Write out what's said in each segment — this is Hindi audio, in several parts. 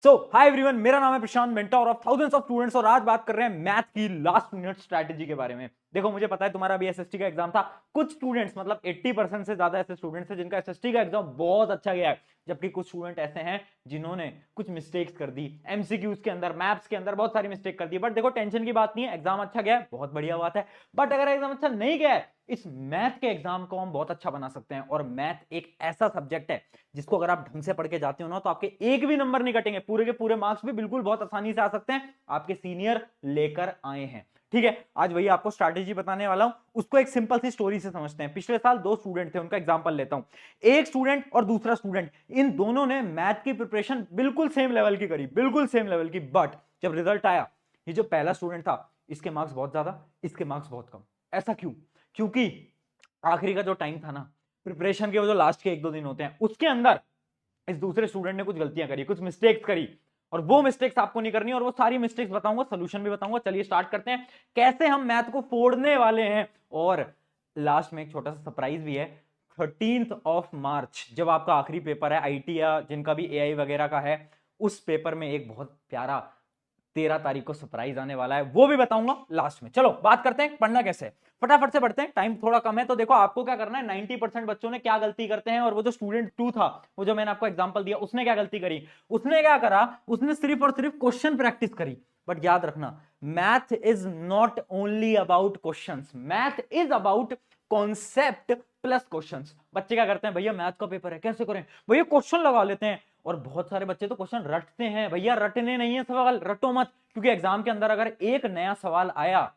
हाय एवरीवन, मेरा नाम है Prashant, mentor of thousands of students. और आज बात कर रहे हैं मैथ की लास्ट मिनट स्ट्रैटेजी के बारे में। देखो, मुझे पता है तुम्हारा भी एसएसटी का एग्जाम था। कुछ स्टूडेंट्स मतलब 80% से ज्यादा ऐसे स्टूडेंट्स हैं जिनका एसएसटी का एग्जाम बहुत अच्छा गया है, जबकि कुछ स्टूडेंट ऐसे हैं जिन्होंने कुछ मिस्टेक्स कर दी। एमसीक्यूज के अंदर, मैथ्स के अंदर बहुत सारी मिस्टेक कर दी। बट देखो, टेंशन की बात नहीं है, एग्जाम अच्छा गया है, बहुत बढ़िया बात है। बट अगर एग्जाम अच्छा नहीं गया है, इस मैथ के एग्जाम को हम बहुत अच्छा बना सकते हैं। और मैथ एक ऐसा सब्जेक्ट है जिसको अगर आप ढंग से पढ़ के जाते हो ना, तो आपके एक भी नंबर नहीं कटेंगे, पूरे के पूरे मार्क्स भी बिल्कुल बहुत आसानी से आ सकते हैं। आपके सीनियर लेकर आए हैं। ठीक है, आज वही आपको स्ट्रैटेजी बताने वाला हूं। उसको एक सिंपल सी स्टोरी से समझते हैं। पिछले साल दो स्टूडेंट थे, उनका एग्जांपल लेता हूं। एक स्टूडेंट और दूसरा स्टूडेंट, इन दोनों ने मैथ की प्रिपरेशन बिल्कुल सेम लेवल की करी, बिल्कुल सेम लेवल की। बट जब रिजल्ट आया, ये जो पहला स्टूडेंट था, इसके मार्क्स बहुत ज्यादा, इसके मार्क्स बहुत कम। ऐसा क्यों? क्योंकि आखिरी का जो टाइम था ना, प्रिपरेशन के वो जो लास्ट के एक दो दिन होते हैं, उसके अंदर इस दूसरे स्टूडेंट ने कुछ गलतियां करी, कुछ मिस्टेक्स करी। और वो मिस्टेक्स आपको नहीं करनी, और वो सारी मिस्टेक्स बताऊंगा, सोल्यूशन भी बताऊंगा। चलिए स्टार्ट करते हैं, कैसे हम मैथ को फोड़ने वाले हैं। और लास्ट में एक छोटा सा सरप्राइज भी है। 13 मार्च जब आपका आखिरी पेपर है आईटी या जिनका भी एआई वगैरह का है, उस पेपर में एक बहुत प्यारा 13 तारीख को सरप्राइज आने वाला है, वो भी बताऊंगा लास्ट में। चलो बात करते हैं पढ़ना कैसे है। फटाफट से पढ़ते हैं, टाइम थोड़ा कम है। तो देखो, आपको क्या करना है, 90% बच्चों ने क्या गलती करते हैं। और वो जो स्टूडेंट 2 था, वो जो मैंने आपको एग्जांपल दिया, उसने क्या गलती करी? उसने क्या करा, उसने सिर्फ और सिर्फ क्वेश्चन प्रैक्टिस करी। बट याद रखना, math is not only about questions, math is about concept plus questions. बच्चे क्या करते हैं, भैया मैथ का पेपर है, कैसे करें भैया, क्वेश्चन लगा लेते हैं। और बहुत सारे बच्चे तो क्वेश्चन रटते हैं। भैया रटने नहीं है सवाल, रटो मत। क्योंकि एग्जाम के अंदर अगर एक नया सवाल आया,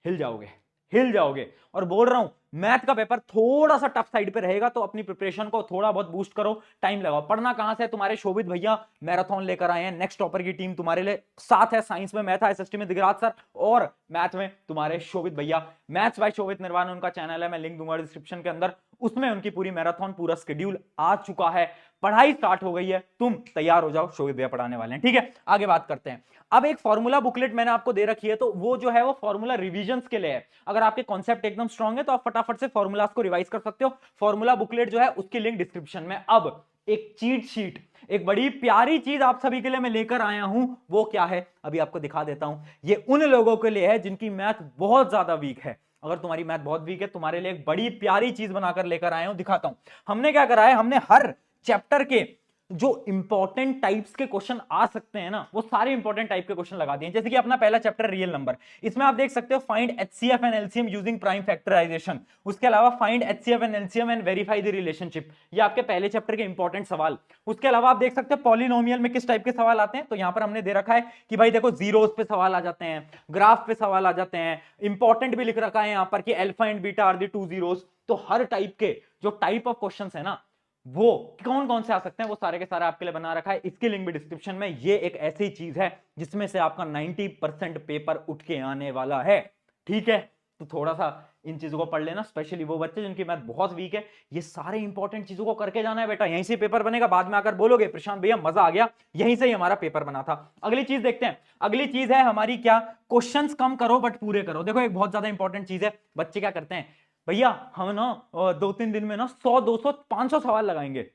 हिल जाओगे, हिल जाओगे। और बोल रहा हूं, मैथ का पेपर थोड़ा सा टफ साइड पे रहेगा, तो अपनी प्रिपरेशन को थोड़ा बहुत बूस्ट करो, टाइम लगाओ। पढ़ना कहां से? तुम्हारे शोभित भैया मैराथन लेकर आए हैं, नेक्स्ट टॉपर की टीम तुम्हारे लिए साथ है। साइंस में मैथ है, एसएसटी में दिगराज सर, और मैथ में तुम्हारे शोभित भैया। मैथ्स बाय शोभित निर्वाण उनका चैनल है, मैं लिंक दूंगा डिस्क्रिप्शन के अंदर। उसमें उनकी पूरी मैराथन, पूरा शेड्यूल आ चुका है। पढ़ाई स्टार्ट हो गई है, तुम तैयार हो जाओ, शोभित भैया पढ़ाने वाले हैं। ठीक है, आगे बात करते हैं। अब एक फॉर्मूला बुकलेट मैंने आपको दे रखी है, तो वो जो है वो फॉर्मूला रिवीजन्स के लिए है। अगर आपके कॉन्सेप्ट एकदम स्ट्रांग है, तो आप फटाफट से फॉर्मूलास को रिवाइज कर सकते हो। फॉर्मूला बुकलेट जो है उसकी लिंक डिस्क्रिप्शन में। अब एक चीट शीट, एक बड़ी प्यारी चीज आप सभी के लिए मैं लेकर आया हूं। वो क्या है, अभी आपको दिखा देता हूं। ये उन लोगों के लिए है जिनकी मैथ बहुत ज्यादा वीक है। अगर तुम्हारी मैथ बहुत वीक है, तुम्हारे लिए एक बड़ी प्यारी चीज बनाकर लेकर आया हूं, दिखाता हूं। हमने क्या करा है, हमने हर चैप्टर के जो इंपॉर्टेंट टाइप्स के क्वेश्चन आ सकते हैं ना, वो सारे इंपॉर्टेंट टाइप के क्वेश्चन लगा दिए। जैसे कि अपना पहला चैप्टर रियल नंबर, इसमें आप देख सकते हो find HCF and LCM using prime factorisation. उसके अलावा find HCF and LCM and verify the relationship. ये आपके पहले चैप्टर के इंपॉर्टेंट सवाल। उसके अलावा आप देख सकते हैं पॉलिनोमियल में किस टाइप के सवाल आते हैं। तो यहां पर हमने दे रखा है कि भाई देखो, जीरोस पे सवाल आ जाते हैं, ग्राफ पे सवाल आ जाते हैं। इंपॉर्टेंट भी लिख रखा है यहां पर कि alpha and beta are the two zeros. तो हर टाइप के जो टाइप ऑफ क्वेश्चन है ना, वो कौन कौन से आ सकते हैं, वो सारे के सारे आपके लिए बना रखा है। इसकी लिंक भी डिस्क्रिप्शन में। ये एक ऐसी चीज है जिसमें से आपका 90% पेपर उठ के आने वाला है। ठीक है, तो थोड़ा सा इन चीजों को पढ़ लेना, स्पेशली वो बच्चे जिनकी मैथ बहुत वीक है। ये सारे इंपॉर्टेंट चीजों को करके जाना है बेटा, यहीं से पेपर बनेगा। बाद में आकर बोलोगे प्रशांत भैया मजा आ गया, यहीं से ही हमारा पेपर बना था। अगली चीज देखते हैं। अगली चीज है हमारी क्या, क्वेश्चंस कम करो बट पूरे करो। देखो, एक बहुत ज्यादा इंपॉर्टेंट चीज है। बच्चे क्या करते हैं, भैया हम ना 2-3 दिन में ना 100, 200, 500 सवाल लगाएंगे।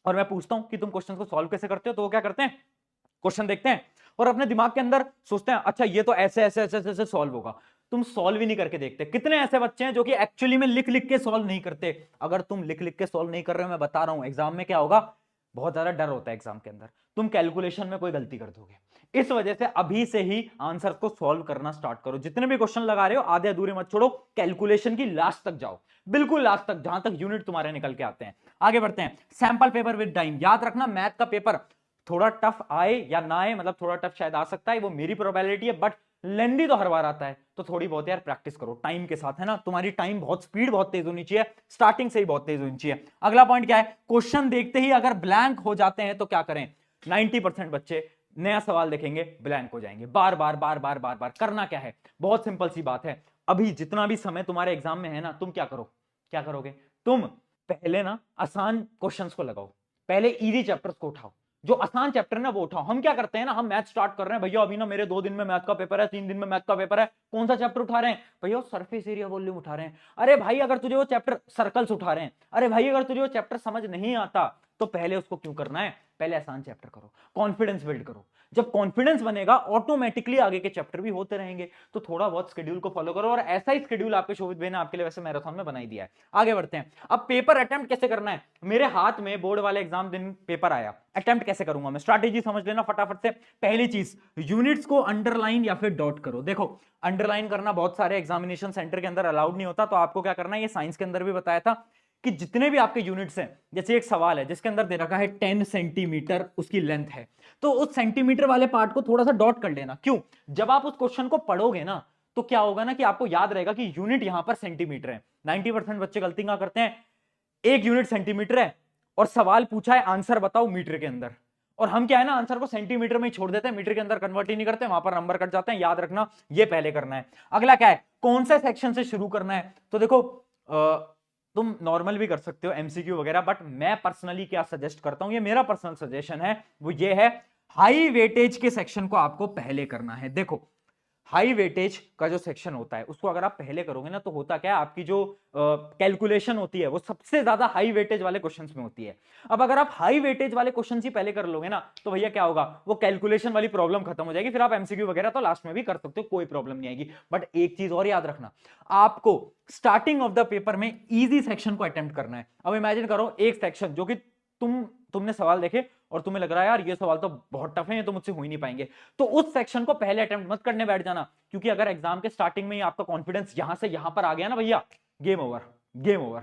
और मैं पूछता हूं कि तुम क्वेश्चन को सॉल्व कैसे करते हो, तो वो क्या करते हैं, क्वेश्चन देखते हैं और अपने दिमाग के अंदर सोचते हैं, अच्छा ये तो ऐसे ऐसे ऐसे ऐसे सॉल्व होगा। तुम सॉल्व ही नहीं करके देखते। कितने ऐसे बच्चे हैं जो कि एक्चुअली में लिख लिख के सॉल्व नहीं करते। अगर तुम लिख लिख के सॉल्व नहीं कर रहे हो, मैं बता रहा हूं एग्जाम में क्या होगा, बहुत ज्यादा डर होता है एग्जाम के अंदर, तुम कैलकुलेशन में कोई गलती कर दोगे। इस वजह से अभी से ही आंसर को सॉल्व करना स्टार्ट करो। जितने भी क्वेश्चन लगा रहे हो, आधे अधूरे मत छोड़ो, कैलकुलेशन की लास्ट तक जाओ, बिल्कुल लास्ट तक, जहां तक यूनिट तुम्हारे निकल के आते हैं। आगे बढ़ते हैं। Sample paper with time. याद रखना, मैथ का पेपर थोड़ा टफ आए या ना आए, मतलब थोड़ा टफ शायद आ सकता है, वो मेरी प्रोबेबिलिटी है, बट लेंदी तो हर बार आता है। तो थोड़ी बहुत यार प्रैक्टिस करो टाइम के साथ, है ना। तुम्हारी टाइम बहुत स्पीड बहुत तेज होनी चाहिए, स्टार्टिंग से ही बहुत तेज होनी चाहिए। अगला पॉइंट क्या है, क्वेश्चन देखते ही अगर ब्लैंक हो जाते हैं तो क्या करें। 90% बच्चे नया सवाल देखेंगे, ब्लैंक हो जाएंगे। बार बार बार बार बार बार करना क्या है, बहुत सिंपल सी बात है। अभी जितना भी समय तुम्हारे एग्जाम में है ना, तुम क्या करो, क्या करोगे, तुम पहले ना आसान क्वेश्चंस को लगाओ, पहले इजी चैप्टर्स को उठाओ, जो आसान चैप्टर ना वो उठाओ। हम क्या करते हैं ना, हम मैथ स्टार्ट कर रहे हैं, भैया अभी ना मेरे 2 दिन में मैथ का पेपर है, 3 दिन में मैथ का पेपर है, कौन सा चैप्टर उठा रहे हैं भैया, सरफेस एरिया वॉल्यूम उठा रहे हैं। अरे भाई, अगर तुझे वो चैप्टर सर्कल्स उठा रहे हैं, अरे भाई अगर तुझे वो चैप्टर समझ नहीं आता, तो पहले उसको क्यों करना है, पहले आसान चैप्टर करो, कॉन्फिडेंस बिल्ड करो। जब कॉन्फिडेंस बनेगा ऑटोमेटिकली आगे के चैप्टर भी होते रहेंगे। तो थोड़ा बहुत शेड्यूल को फॉलो करो, और ऐसा ही शेड्यूल आपके शोभित भाई ने आपके लिए वैसे मैराथन में बना ही दिया है। आगे बढ़ते हैं। अब पेपर अटेम्प्ट कैसे करना है। मेरे हाथ में बोर्ड वाले एग्जाम दिन पेपर आया, अटेम्प्ट कैसे करूंगा मैं, स्ट्रैटेजी समझ लेना फटाफट से। पहली चीज, यूनिट्स को अंडरलाइन या फिर डॉट करो। देखो अंडरलाइन करना बहुत सारे एग्जामिनेशन सेंटर के अंदर अलाउड नहीं होता, तो आपको क्या करना है, ये साइंस के अंदर भी बताया था कि जितने भी आपके यूनिट्स हैं, जैसे एक सवाल है जिसके अंदर दे रखा है 10 सेंटीमीटर उसकी लेंथ है, तो उस सेंटीमीटर वाले पार्ट को थोड़ा सा डॉट कर लेना। क्यों, जब आप उस क्वेश्चन को पढ़ोगे ना तो क्या होगा ना कि आपको याद रहेगा कि यूनिट यहां पर सेंटीमीटर है। 90% बच्चे गलती क्या करते हैं, एक यूनिट सेंटीमीटर है और सवाल पूछा है आंसर बताओ मीटर के अंदर, और हम क्या है ना आंसर को सेंटीमीटर में ही छोड़ देते हैं, मीटर के अंदर कन्वर्ट ही नहीं करते, वहां पर नंबर कट जाते हैं। याद रखना ये पहले करना है। अगला क्या है, कौन सा सेक्शन से शुरू करना है। तो देखो तुम नॉर्मल भी कर सकते हो एमसीक्यू वगैरह, बट मैं पर्सनली क्या सजेस्ट करता हूं, ये मेरा पर्सनल सजेशन है, वो ये है हाई वेटेज के सेक्शन को आपको पहले करना है। देखो हाई वेटेज का जो सेक्शन होता है उसको अगर आप पहले करोगे ना तो होता क्या है, आपकी जो कैलकुलेशन होती है वो सबसे ज्यादा हाई वेटेज वाले क्वेश्चंस में होती है। अब अगर आप हाई वेटेज वाले क्वेश्चंस ही पहले कर लोगे ना तो भैया क्या होगा, वो कैलकुलेशन वाली प्रॉब्लम खत्म हो जाएगी, फिर आप एमसीक्यू वगैरह तो लास्ट में भी कर सकते हो, कोई प्रॉब्लम नहीं आएगी। बट एक चीज और याद रखना, आपको स्टार्टिंग ऑफ द पेपर में इजी सेक्शन को अटेम्प्ट करना है। अब इमेजिन करो एक सेक्शन जो कि तुमने सवाल देखे और तुम्हें लग रहा है यार ये सवाल तो बहुत टफ है, ये तो मुझसे हो ही नहीं पाएंगे, तो उस सेक्शन को पहले अटेम्प्ट मत करने बैठ जाना, क्योंकि अगर एग्जाम के स्टार्टिंग में ही आपका कॉन्फिडेंस यहां से यहां पर आ गया ना भैया, गेम ओवर, गेम ओवर।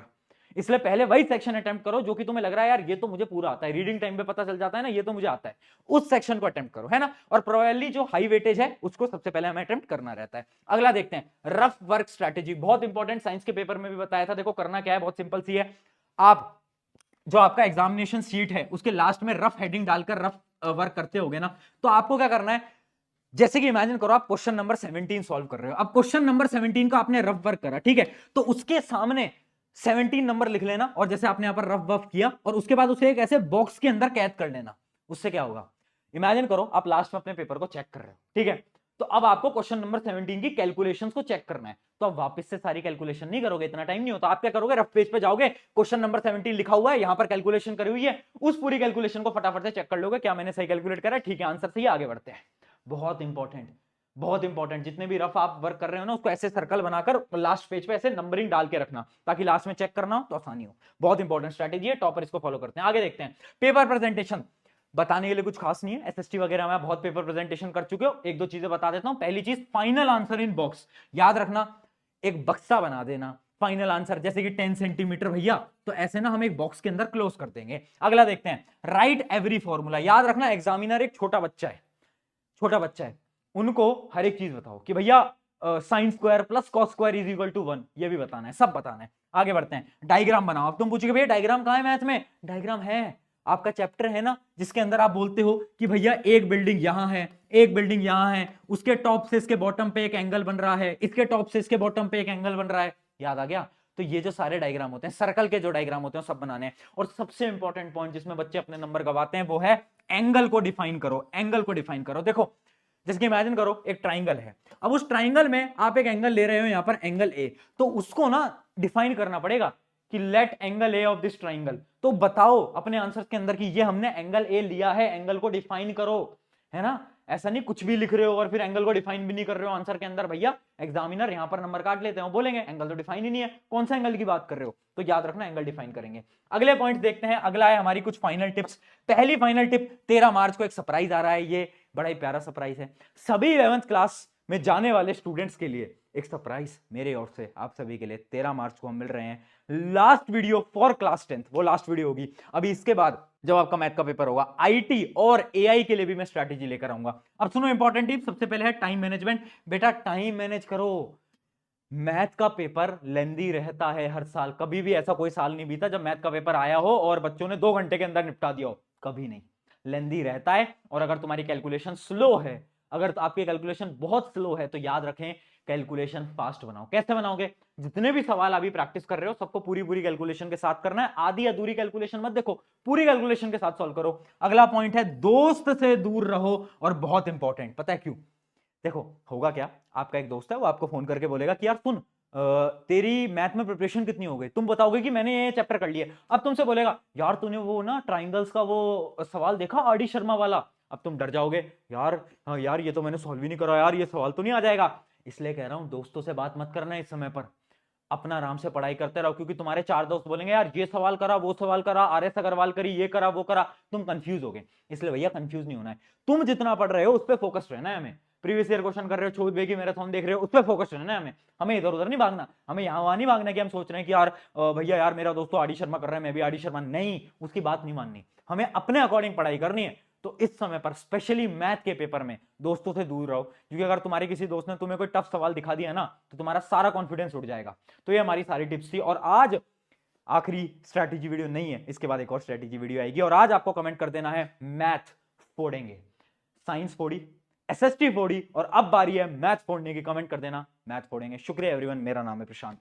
इसलिए पहले वही सेक्शन अटेम्प्ट करो जो कि तुम्हें लग रहा है यार ये तो मुझे पूरा आता है, रीडिंग टाइम पे पता चल जाता है ना ये तो मुझे आता है, उस सेक्शन को अटेम्प्ट करो, है ना। और प्रोबेबली जो हाई वेटेज है उसको सबसे पहले हमें अटेम्प्ट करना रहता है। अगला देखते हैं, रफ वर्क स्ट्रेटेजी, बहुत इंपॉर्टेंट, साइंस के पेपर में भी बताया था। देखो करना क्या है, बहुत सिंपल सी है, आप जो आपका एग्जामिनेशन शीट है उसके लास्ट में रफ हेडिंग डालकर रफ वर्क करते होगे ना, तो आपको क्या करना है, जैसे कि इमेजिन करो आप क्वेश्चन नंबर 17 सॉल्व कर रहे हो। अब क्वेश्चन नंबर 17 का आपने रफ वर्क करा, ठीक है, तो उसके सामने 17 नंबर लिख लेना, और जैसे आपने यहां पर रफ वर्क किया और उसके बाद उसे एक ऐसे बॉक्स के अंदर कैद कर लेना। उससे क्या होगा, इमेजिन करो आप लास्ट में अपने पेपर को चेक कर रहे हो, ठीक है, तो अब आपको क्वेश्चन नंबर 17 की कैलकुलेशंस को चेक करना है, तो अब वापस से सारी कैलकुलेशन नहीं करोगे, इतना टाइम नहीं होता। आप क्या करोगे, रफ पेज पे जाओगे, क्वेश्चन नंबर 17 लिखा हुआ है, यहां पर कैलकुलेशन करी हुई है, उस पूरी कैलकुलेशन को फटाफट से चेक कर लोगे, क्या मैंने सही कैलकुलेट करा, ठीक है आंसर सही, आगे बढ़ते हैं। बहुत इंपॉर्टेंट, बहुत इंपॉर्टेंट, जितने भी रफ आप वर्क कर रहे हो ना उसको ऐसे सर्कल बनाकर लास्ट पेज पे ऐसे नंबरिंग डाल के रखना, ताकि लास्ट में चेक करना हो तो आसानी हो। बहुत इंपॉर्टेंट स्ट्रेटेजी है, टॉपर इसको फॉलो करते हैं। आगे देखते हैं, पेपर प्रेजेंटेशन बताने के लिए कुछ खास नहीं है, एसएसटी वगैरह में बहुत पेपर प्रेजेंटेशन कर चुके हो, एक दो चीजें बता देता हूं। पहली चीज, फाइनल आंसर इन बॉक्स, याद रखना एक बक्सा बना देना, फाइनल आंसर जैसे कि 10 सेंटीमीटर भैया, तो ऐसे ना हम एक बॉक्स के अंदर क्लोज कर देंगे। अगला देखते हैं, राइट एवरी फॉर्मूला, याद रखना एग्जामिनर एक छोटा बच्चा है, छोटा बच्चा है, उनको हर एक चीज बताओ कि भैया sine square plus cos square is equal to 1, ये भी बताना है, सब बताना है। आगे बढ़ते हैं, डायग्राम बनाओ। अब तुम पूछोगे भैया डायग्राम कहां है मैथ में, डायग्राम है, आपका चैप्टर है ना जिसके अंदर आप बोलते हो कि भैया एक बिल्डिंग यहां है, एक बिल्डिंग यहां है, उसके टॉप से इसके बॉटम पे एक एंगल बन रहा है, इसके टॉप से इसके बॉटम पे एक एंगल बन रहा है, याद आ गया। तो ये जो सारे डायग्राम होते हैं, सर्कल के जो डायग्राम होते हैं सब बनाने हैं। और सबसे इंपॉर्टेंट पॉइंट जिसमें बच्चे अपने नंबर गवाते हैं वो है एंगल को डिफाइन करो, एंगल को डिफाइन करो। देखो जैसे कि इमेजिन करो एक ट्राइंगल है, अब उस ट्राइंगल में आप एक एंगल ले रहे हो, यहां पर एंगल ए, तो उसको ना डिफाइन करना पड़ेगा कि let angle A of this triangle, तो बताओ अपने आंसर के अंदर कि ये हमने एंगल ए लिया है, एंगल को डिफाइन करो, है ना। ऐसा नहीं कुछ भी लिख रहे हो और फिर एंगल को डिफाइन भी नहीं कर रहे हो आंसर के अंदर, भैया एग्जामिनर यहां पर नंबर काट लेते हैं, बोलेंगे एंगल तो डिफाइन ही नहीं है, कौन सा एंगल की बात कर रहे हो, तो याद रखना एंगल डिफाइन करेंगे। अगले पॉइंट देखते हैं, अगला है हमारी कुछ फाइनल टिप्स। पहली फाइनल टिप, 13 मार्च को एक सरप्राइज आ रहा है, ये बड़ा ही प्यारा सरप्राइज है, सभी 11th क्लास में जाने वाले स्टूडेंट्स के लिए एक सरप्राइज मेरे ओर से आप सभी के लिए। 13 मार्च को हम मिल रहे हैं, last video for class 10th, वो लास्ट वीडियो होगी। अभी इसके बाद जब आपका मैथ का पेपर होगा, आईटी और एआई के लिए भी मैं स्ट्रैटेजी लेकर आऊंगा। अब सुनो इंपॉर्टेंट टिप, सबसे पहले है टाइम मैनेजमेंट। बेटा टाइम मैनेज करो, मैथ का पेपर लेंदी रहता है हर साल, कभी भी ऐसा कोई साल नहीं बीता जब मैथ का पेपर आया हो और बच्चों ने 2 घंटे के अंदर निपटा दिया हो, कभी नहीं, लेंदी रहता है। और अगर तुम्हारी कैलकुलेशन स्लो है, अगर तो आपकी कैलकुलेशन बहुत स्लो है, तो याद रखें कैलकुलेशन फास्ट बनाओ। कैसे बनाओगे, जितने भी सवाल अभी प्रैक्टिस कर रहे हो सबको पूरी पूरी कैलकुलेशन के साथ करना है, आधी अधूरी कैलकुलेशन मत देखो, पूरी कैलकुलेशन के साथ सॉल्व करो। अगला पॉइंट है, दोस्त से दूर रहो, और बहुत इंपॉर्टेंट, पता है क्यों, देखो होगा क्या, आपका एक दोस्त है वो आपको फोन करके बोलेगा कि यार सुन तेरी मैथ में प्रिपरेशन कितनी हो गई, तुम बताओगे कि मैंने ये चैप्टर कर लिया। अब तुमसे बोलेगा यार तूने वो ना ट्राइंगल्स का वो सवाल देखा आर डी शर्मा वाला, अब तुम डर जाओगे यार, हाँ यार ये तो मैंने सॉल्व ही नहीं करा यार, ये सवाल तो नहीं आ जाएगा। इसलिए कह रहा हूं दोस्तों से बात मत करना इस समय पर, अपना आराम से पढ़ाई करते रहो, क्योंकि तुम्हारे 4 दोस्त बोलेंगे यार ये सवाल करा वो सवाल करा, आर एस अग्रवाल करी ये करा वो करा, तुम कंफ्यूज हो गए। इसलिए भैया कंफ्यूज नहीं होना है, तुम जितना पढ़ रहे हो उस पर फोकस रहना है हमें। प्रीवियस ईयर क्वेश्चन कर रहे हो, छोड़ बेगी मैराथन देख रहे हो, उस पर फोकस रहना है हमें। हमें इधर उधर नहीं भागना, हमें यहाँ वहां नहीं भागना कि हम सोच रहे हैं कि यार भैया यार मेरा दोस्त तो आर डी शर्मा कर रहा है मैं भी आर डी शर्मा, नहीं, उसकी बात नहीं माननी, हमें अपने अकॉर्डिंग पढ़ाई करनी है। तो इस समय पर स्पेशली मैथ के पेपर में दोस्तों से दूर रहो, क्योंकि अगर तुम्हारे किसी दोस्त ने तुम्हें कोई टफ सवाल दिखा दिया ना तो तुम्हारा सारा कॉन्फिडेंस उड़ जाएगा। तो ये हमारी सारी टिप्स थी, और आज आखिरी स्ट्रैटेजी वीडियो नहीं है, इसके बाद एक और स्ट्रैटेजी वीडियो आएगी, और आज आपको कमेंट कर देना है मैथ फोड़ेंगे, साइंस फोड़ी, एसएसटी फोड़ी, और अब बारी है मैथ फोड़ने की, कमेंट कर देना मैथ फोड़ेंगे। शुक्रिया एवरीवन, मेरा नाम है प्रशांत।